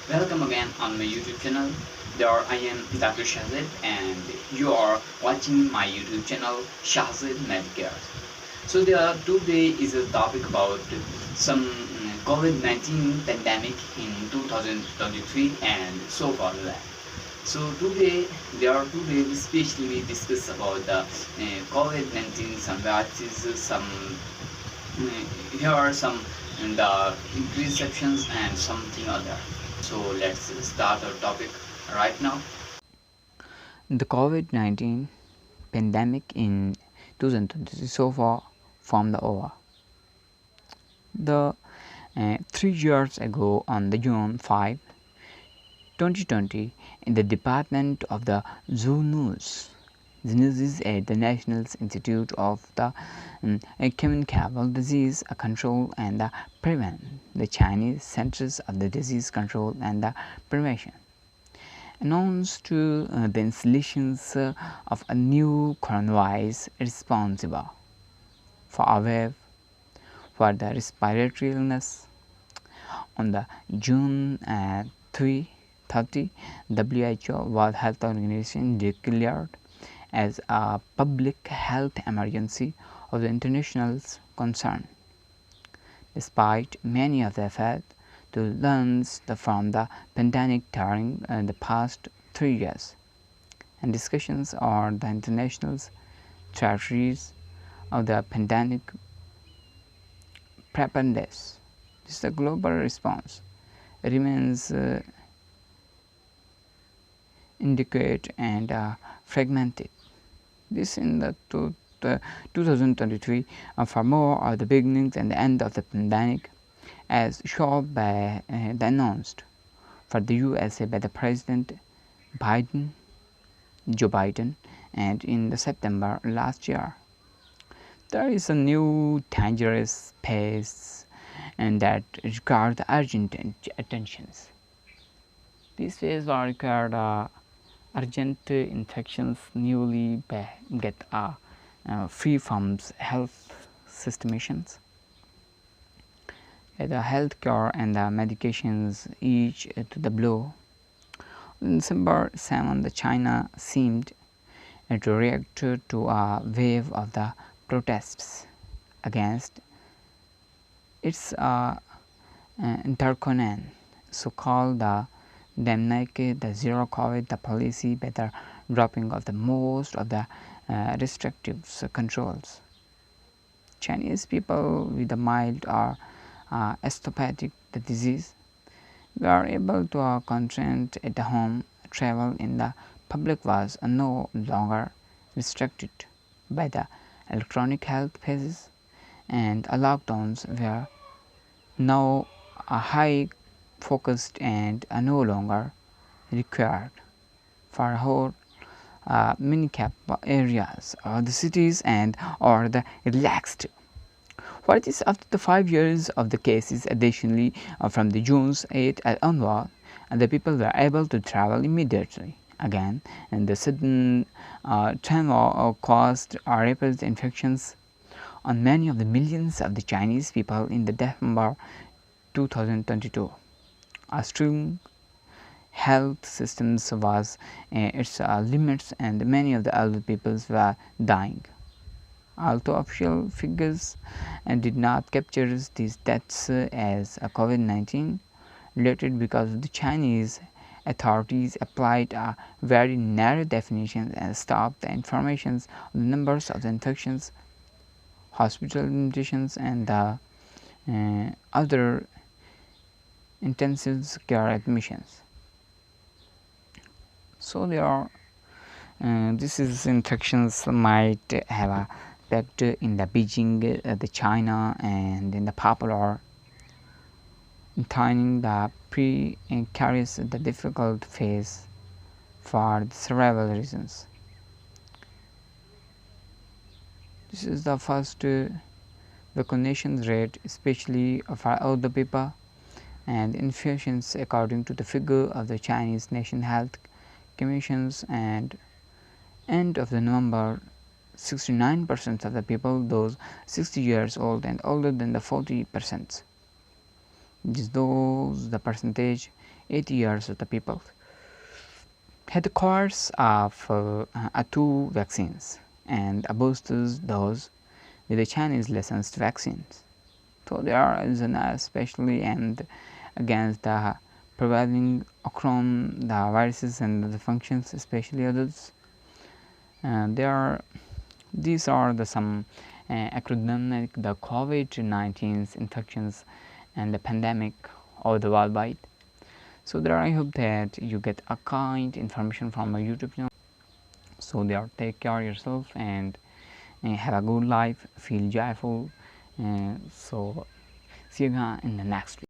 Welcome again on my YouTube channel. There I am Dr. Shahzad and you are watching my YouTube channel Shahzad Medicare. So today is a topic about some COVID-19 pandemic in 2023 and so far that. So today we especially discuss about the COVID-19 some vaccines, some here are some the increased sections and something other. So let's start our topic right now. The COVID 19 pandemic in 2020 so far from the over. The 3 years ago, on the June 5, 2020, in the Department of the Zoonoses, Diseases at the National Institute of the Communicable Disease Control and the Prevention, the Chinese Centers of the Disease Control and the Prevention, announced the installations of a new coronavirus responsible for a wave for the respiratory illness. On the June 30, WHO World Health Organization declared as a public health emergency of the international concern. Despite many of the efforts to learn from the pandemic during the past 3 years, and discussions on the international strategies of the pandemic preparedness. This is the global response remains inadequate and fragmented. This in the 2023 for more of the beginnings and the end of the pandemic, as shown by the announced for the USA by the President Biden, Joe Biden, and in the September last year. There is a new dangerous pace and that requires urgent attentions. These phase will require urgent infections newly get free from health systems. The healthcare and the medications each to the blow. On December 7, the China seemed to react to a wave of the protests against its draconian, so-called the Demnike, the zero COVID, the policy by the dropping of the most of the restrictive controls. Chinese people with a mild or asymptomatic the disease were able to concentrate at home. Travel in the public was no longer restricted by the electronic health passes, and lockdowns were now high focused and no longer required for whole mini-cap areas or the cities and or the relaxed. For this, after the 5 years of the cases, additionally from the June 8 onward, the people were able to travel immediately again, and the sudden tremor caused rapid infections on many of the millions of the Chinese people in the December 2022. A strong health systems was its limits, and many of the elder peoples were dying. Although official figures did not capture these deaths as COVID-19 related, because the Chinese authorities applied a very narrow definition and stopped the information on the numbers of the infections, hospital admissions, and the other intensive care admissions. So there are this is infections might have a effect in the Beijing, the China, and in the popular turning the precarious the difficult phase for several reasons. This is the first vaccination rate, especially for older people, and infections according to the figure of the Chinese National Health Commissions, and end of the November 69% of the people those 60 years old and older than the 40%. just those the percentage 80 years of the people had the course of two vaccines and a booster's dose with the Chinese licensed vaccines. So there is an especially and against the prevailing Omicron the viruses and the functions, especially others. These are the some academic the COVID-19 infections and the pandemic or the worldwide. So there I hope that you get a kind information from my YouTube channel. So there take care of yourself and have a good life, feel joyful. So see you again in the next video.